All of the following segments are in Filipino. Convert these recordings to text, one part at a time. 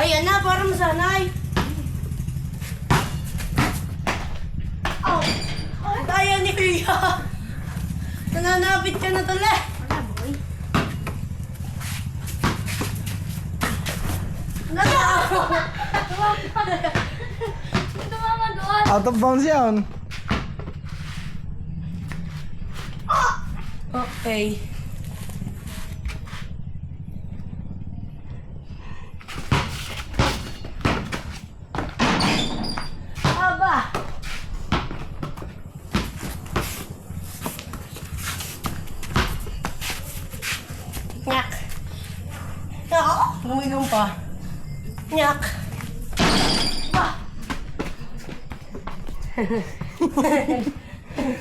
Ayan na, para masanay. Oh, daya ni Kuya. Nananapit ka na tala. Wala, boy. Tumama doon. Out of bounds yan. Okay. Aba. Nyak. Ako, lumigong pa. Nyak. Ba.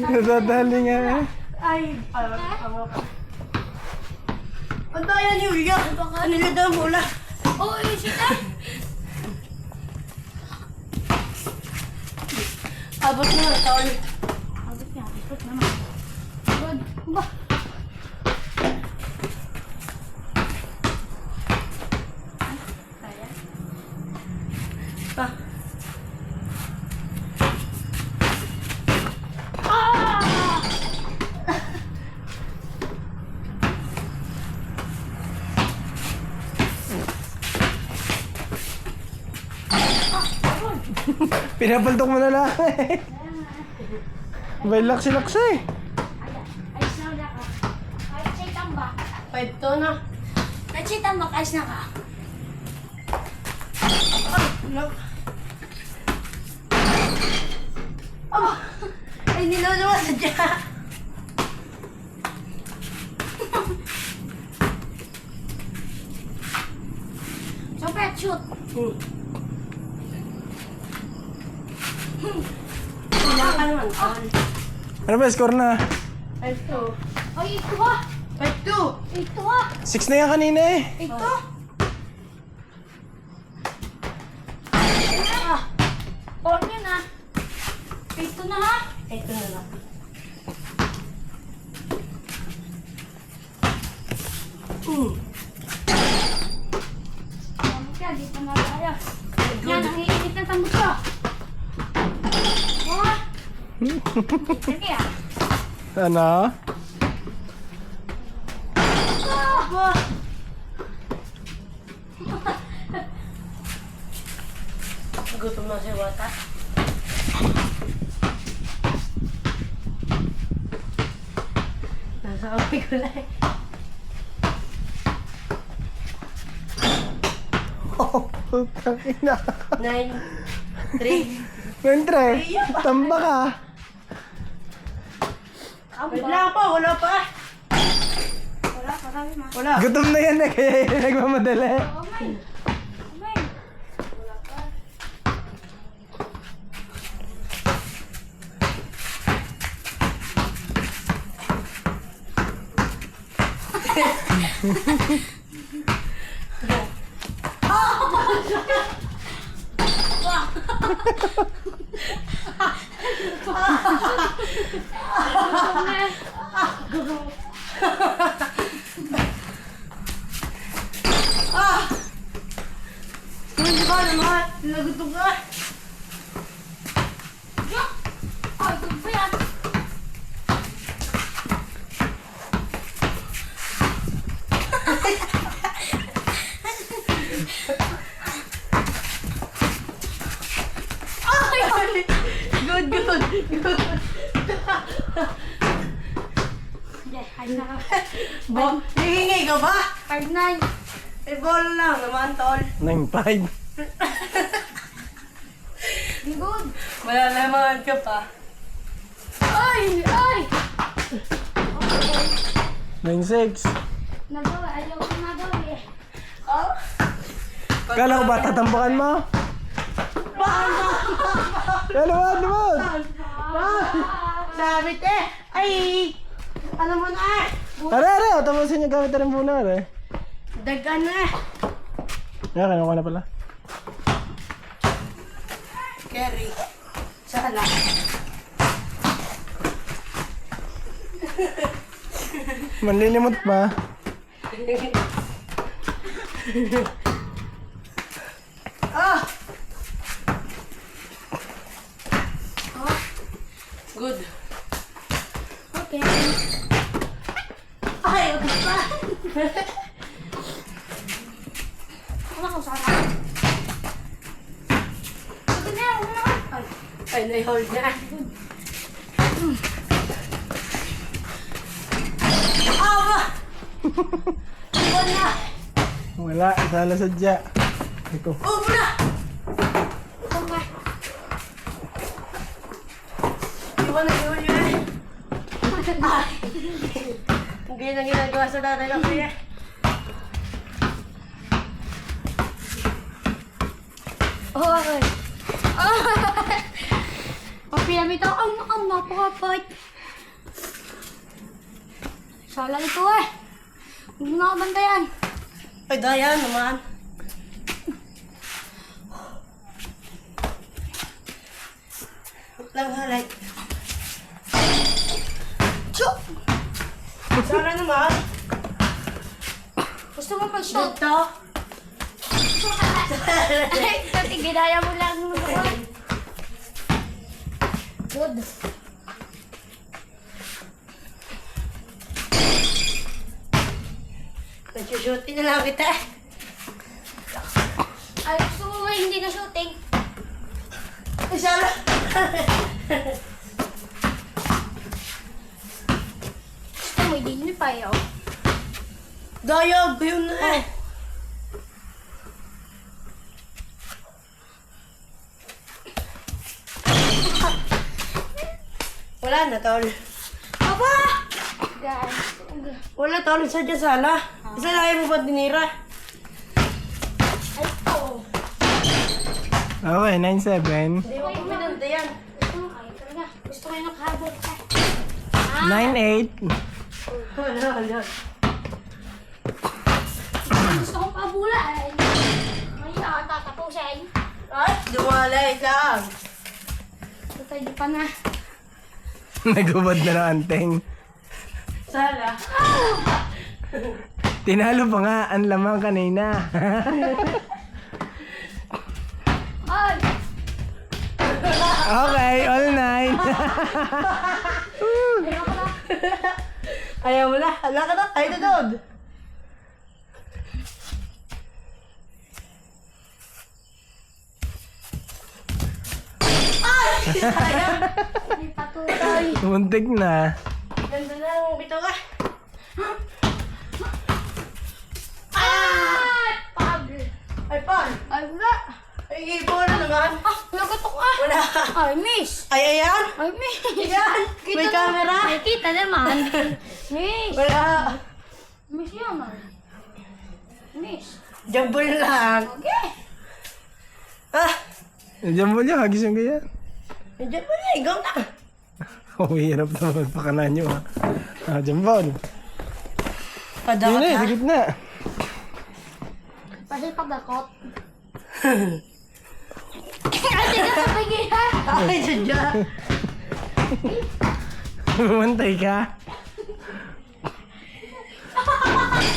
Nadadali nga eh. Ay, ano pa. Ang daya ni Uya. Kanila daw mula. Oo, yun siya. Abot na, tol. Abot niya, abot naman. Good. Ba? Kaya? Ah. Pinapaltok mo na lang eh. May laksi-laksi eh. Ayos na ulit ka. Kahit sa'y tambak. 5 to na. Kahit sa'y tambak, ayos na ka. Look. Oh! Ay, niluluwa sa dyan. So, pet shoot. Wala ka naman, tol. Ano ba, score na? 5 to. Ay, ito ah. 5 to. Ito ah. 6 na yan kanina eh. Ito. Ah. All yun ah. Ito na ha. 8 to na lang. Damit ka, dito na tayo. Yan, ang iinit ng tambot ko. Wah. Sige ah. Ano? Aba! Gutom na si Wata. Nasa kamay ko lang. Oh, putang ina. 9, 3. Mentre, tamba ka. Wait lang pa, wala pa. Wala, marami ma. Wala. Gutom na yan eh, kaya yun nagmamadali. Oh my. Oh my. Wala pa. Ah! Hindi ba naman? Nagutom ka. Ay, good pa yan. Good, good, good. Hindi, ayos na ka. Hihingi ka ba? 5-9. Eh, ball lang naman, tol. 9-5. Be good. Wala naman ka pa. Ay! Ay! 9-6. Nagawa, ayaw ko nagawa eh. Oh? Kala ko ba tatambakan mo? Kala mo, ano mo? Sabit eh! Ay! Ano mo na eh? Are, tapusin niyo gamit na rin muna, are. Dagan na eh! Yan, kanya ko na pala. Kerry. Sala. Manlilimot pa. Good. Okay. Ay, okay pa. Ano ko sana? Sige na, huwag na. Ay. Ay, na-hold na. Awa! Iwan na! Wala, sala sadya. Ito. Upo na! Ito nga. Iwan na yun. Ay! Hindi na ginagawa sa tatay ko kaya. Okay. Ang pinamit ako, ang napakapait. Sala ito eh. Huwag mo na ako bantayan. Ay, daya naman. Lang halay. Chok! Sana naman. Gusto mo mag-shot? Ito. Ay, kasi ginaya mo lang mo ko. Good. Nagsushooting na lang kita. Ay, gusto mo ba hindi na shooting? Ay, sana. Gusto mo, hindi nyo pa yun. Dayag, yun na eh. Wala na, tol. Aba! Guys. Wala, tol. Sadya sala. Isa lang mo ba dinira? Ay, ito. Okay, 9-7. Hindi mo kuminanda yan. Ay, talaga. Gusto ko yung nakahabol ka. 9-8. Wala, wala. Gusto kong pabula eh. Ngayon, tatapusin. Ay, dumalay lang. Tutay pa na. Nagubad na ng anteng. Sala. Tinalo pa nga ang lamang kanina. Ay! Okay, all 9. Ayaw mo na. Hala ka na. Ay, dadod. Ay! Sayang. Ay, patuloy. Muntik na. Ganda na ang bito ka. Ay! Pag! Ay, Paul. Ay, wala. Ay, ibo na naman. Ah, nagatok ka. Wala. Ay, miss. Ay, ayan. Ay, miss. Ayan. May Kita camera. Ay, kita naman. Miss. Wala. Miss yun. Ay. Miss. Jumble lang. Okay. Ah, Diyan mo niya, hagis yung ganyan. jumble na. Ikaw na. Oh, hirap na magpakanan nyo ha. Ah, jambon. Yun Padakot na, ha. sa gitna. Kasi pagdakot. Kasi ka sa pagihan. Ay, sadya. Bumantay ka.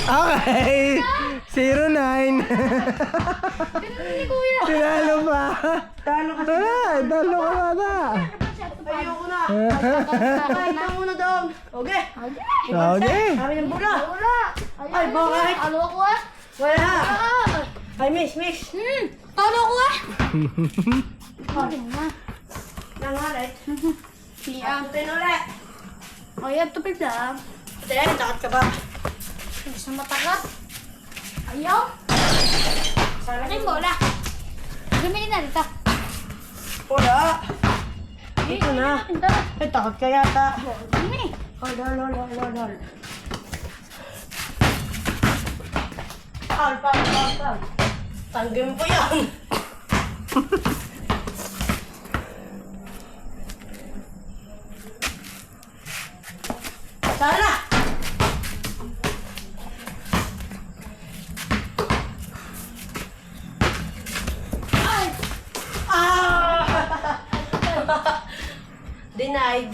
Okay. 0-9. Ganun ni Kuya. Tinalo pa. Talo ka. Talo ka bata. Ayoko na. Ay, ikaw muna doon. Okay. Okay. Okay. Kami ng bula. Wala. Ay, bakit? Talo ako ah. Wala. Ah. Ay, miss. Talo ako ah. Talo na. Nangalit. Siyam. Tin ulit. O, yan, tupid lang. Tin, takot ka ba? Gusto matagat. Ayaw. Sana Ano yung bola? Gamitin na dito. wala. Ito na. Ito. Ay, takot ka yata. Gami. Hold. Paul. Tanggim ko yan. Sana! Ay! Ah! Denied.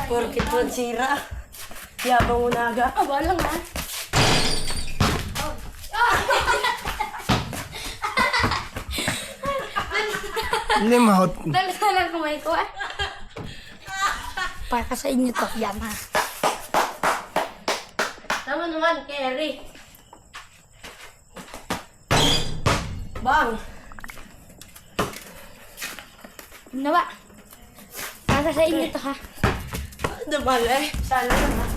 Porkit mo sira. Yabang mo na aga. Ah, wala nga. Hindi mahot. Talaga lang kamay ko eh. Para sa inyo to. Yan ha. Tama naman, Kerry. Bang! Ano ba? Para sa inyo to ha. Damal eh. Sana naman.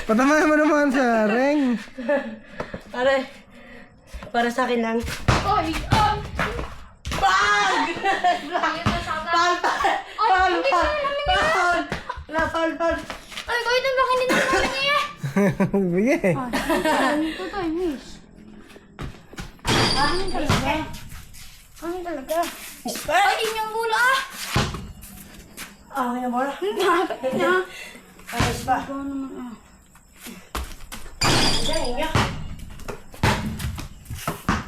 Patamayan mo naman sa ring. Para sa akin lang. Oy! Bang! Pal! Ay, ko ito ba hindi naman namin niya? Sige. Ito to, miss. Ano talaga? Ano talaga? Ay, inyong mula ah! Ah, kaya mo na. Bakit na? Ayos ba? Ano naman ah? Diyan, inyo.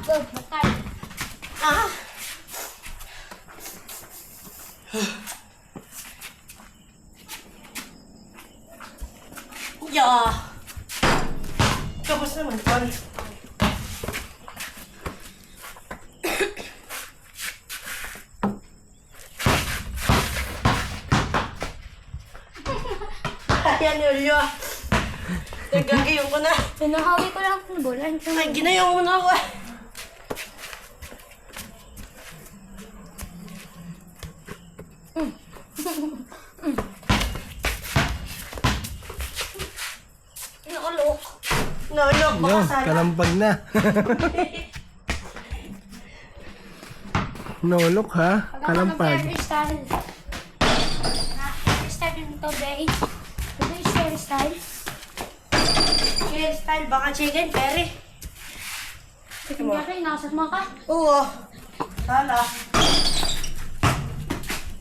Go, batay. Ah! Yeah! Kapos naman, Paul. Ayan, Julio. Nagagayon ko na. Pinahawi ko lang kung bola. Ay, ginayong mo na ako. Nakulok. Naulog, baka No, sana. kalampag na. Naulok ha? Kalampag. Hairstyle. Hairstyle din to, Bay. Ito is hairstyle. Hairstyle, baka chicken, Perry. Tingnan mo kayo, nakasat mo ka. Oo. Sana.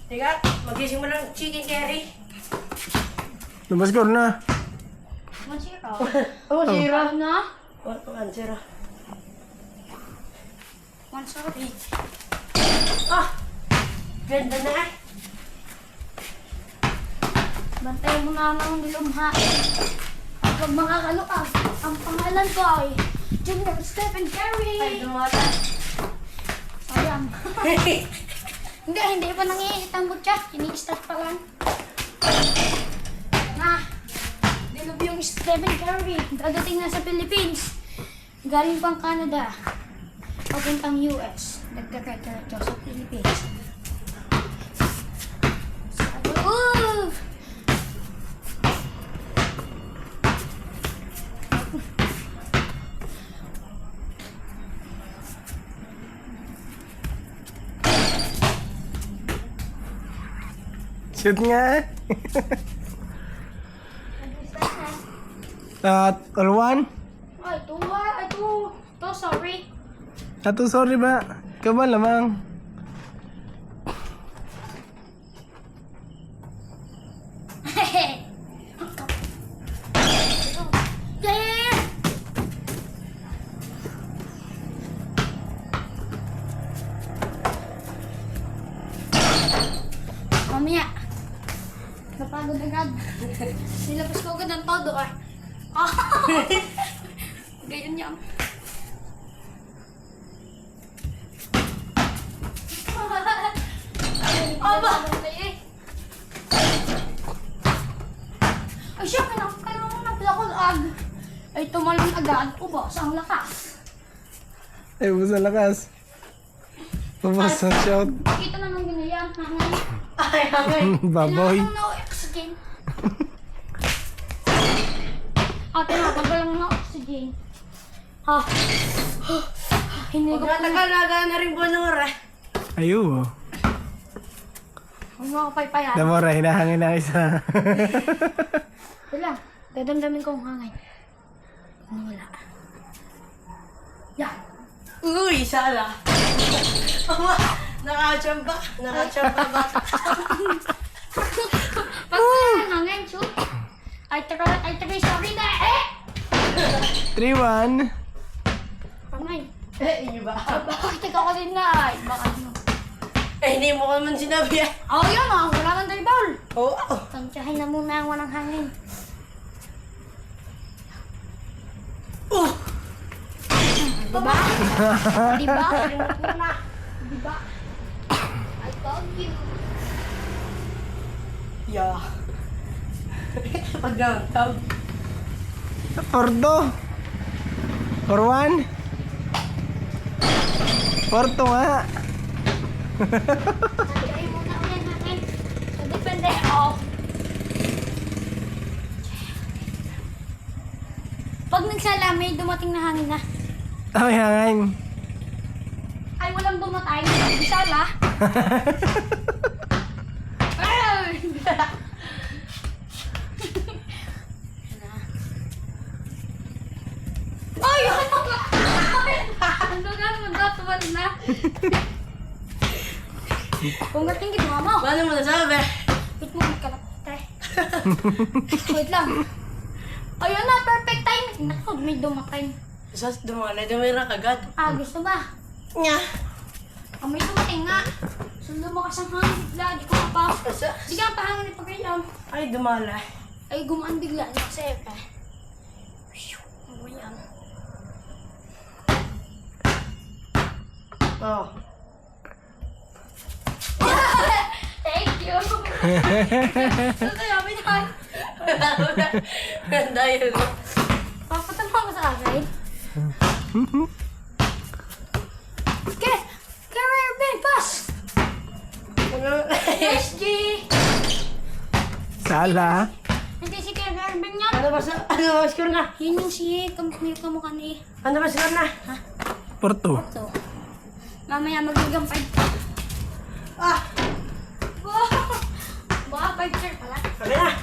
Teka, magising mo ng chicken curry. Lumascore na. 1-0. Oh, zero. Na? 1-0. 1-0. Ah! Ganda na eh. Bantayan mo na ng nilumha. At pag makakaluag, ang pangalan ko ay Junior Stephen Ay, Curry. dumata. Sayang. Hindi pa nangiinit ang butya. Ini-start pa lang. Na, dilub yung Stephen Curry. Dadating na sa Philippines. Galing pang Canada. Papuntang US. Nagkakadiretso sa Philippines. Ooh! Shoot nga eh. Alwan? Ay, ito, sorry. Ato, sorry ba? Ikaw ba lamang? Yeah! Mamaya. Napagod agad. Nilabas ko agad ang todo ah. Ganyan yan. Aba! Ay siya, kailangan mo ng plakulag. Ay tumalon agad. Ubos ang lakas. Ay, ubos ang lakas. Ubos ang shout. Kita naman ganyan. Hangay. Ay, hangay. Baboy. Kailangan ng oxygen. Tinatanggal lang ng oxygen. Ha? Hindi ko Huwag natagal na rin buwan ng oras. Ayo. Huwag mo ako paypayan. Damora, hinahangin na isa. Wala. Dadamdamin ko ang hangin. Ano wala? Yan. Uy, sala. Nakachamba. Nakachamba ba? Pag wala ang hangin, shoot. Ay, sorry na eh! 3-1. Hangin. Eh, inyo ba? Bakit ikaw ka din na ay? Baka ano? Ay, hindi mo ko naman sinabi ah. Oh, yun oh. Wala kang dribble. Oo. Tansyahin na muna ang walang hangin. Diba? Diba? Diba? I told you. Yeah. Pag downtown. For 2. For 1. For 2 nga. Tansyahin muna ulit natin. So, depende. Oh. Pag nagsala, may dumating na hangin na. Ay, hangin. Ay, walang dumatay. Nagsala. Ay! Ay! Ano ba? Ano nga mo tuwan na? Kung gating ginawa mo. Paano mo nasabi? Wait mo, magkalapte. Wait lang. Ayun na, perfect time. Naku, may dumatay. Sas, dumira kagad. Ah, gusto ba? Nya. Oh, may dumating nga. Sundo mo kasi ang hangin bigla. Di ko pa. Asa? Sige nga, pahangin ito kayo. Ay, dumala. Ay, gumaan bigla na kasi eh. Ano yan? Oh. Thank you. Ito kaya, pinay. Dahil. Papatama ko sa akin. Okay. Career Ben, pass. SG. Sala. Hindi si Career Ben yan. Ano ba score na? Yun yung si may kamukha ni. Ano ba score na? For 2. Ito. Mamaya magiging 5. Ah! Wow! Baka 5 sir pala. Sabi na.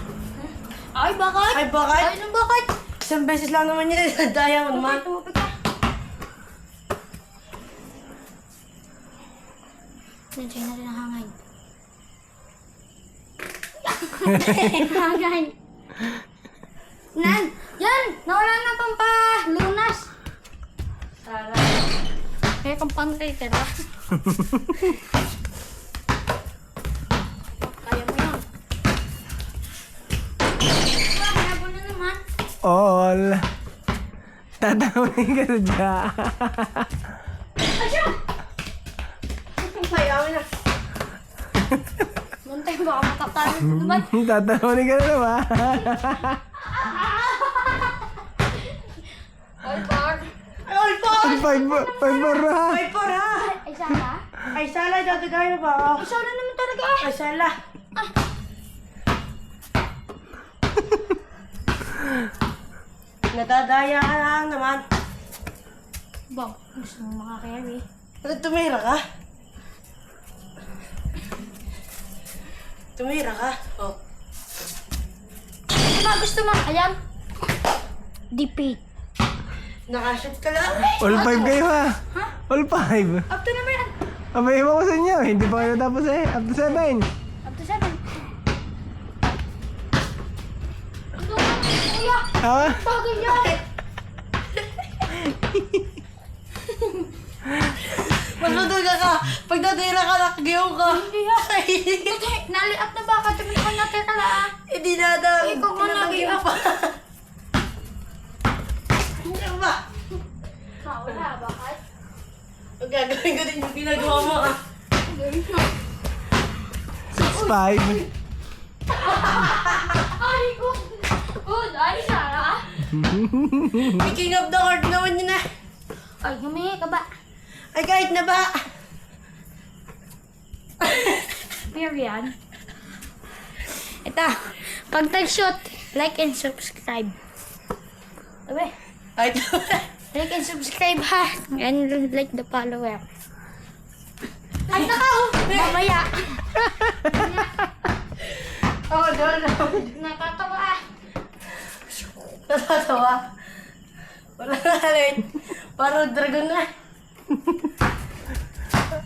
Ay, bakit? Ay, bakit? Ay, nung bakit? Isang beses lang naman yun. Daya mo naman. Tumupit ka. Nandiyan na rin ang hangin. Hangin. Nan! Yan! Nawala na pang lunas. Sala. Kaya kang pangkay ka na. Kaya mo yun. Habo na naman. All. Tatawin ka na dyan. Asya! Ay, amin na. Muntay baka matatalo na naman. Tatawin ka na naman. All bar. Ay, all four! 5 for ha. Ay, four ha! Ay, sana? Ay, sala. Dadagay mo ba? Ay, sana naman talaga. Ay, sala. Nadadaya ka lang naman. Bob, gusto mo makakarry. Ano, tumira ka? Tumira ka? Oh. Ano ba gusto mo? Ayan. Defeat. Nakashoot ka lang? All 5 kayo ha. Ha? All 5. Up to na ba yan? Abay, iba ko sa inyo. Hindi pa kayo tapos eh. Up to 7. Up to 7. Ano? Kuya! Ha? Bagay yan! Magduduga ka! Pag natira ka, nakagayaw ka! Hindi yan. Hindi. Nali-up na ba? Katabi ko natin ka lang. Hindi nadang! Ikaw nga nag-i-up. pa! Hindi ba? Wala, bakit? Ang gagawin ko din yung ginagawa mo ah! 6-5. Ay, good! Good! Ay, Sarah! Picking up the card naman yun ah! Ay, humingi ka ba? Ay kahit na ba? Period. Ito, pag nag-shoot, like and subscribe. Sabi, Ay like and subscribe ha. And like the follower. Ay, nakaw! Mamaya. oh, no. Nakatawa. Natatawa. Wala na ulit. Parang dragon na.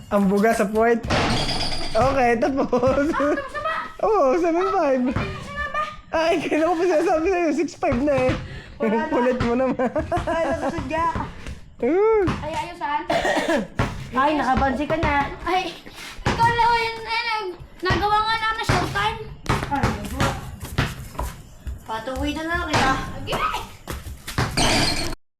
Ang buga sa puwet. Okay, tapos. Oo, 7-5. Ay, kailan ko pa sinasabi sa'yo, 6-5 na eh. Kulit mo naman. Ay, nakasadya. Ay, ayusan. Ay, nakabansi ka na. Ay, ikaw lang yun, nagawa nga lang na showtime. Ay, nagawa. Patuwi na lang kita. Okay.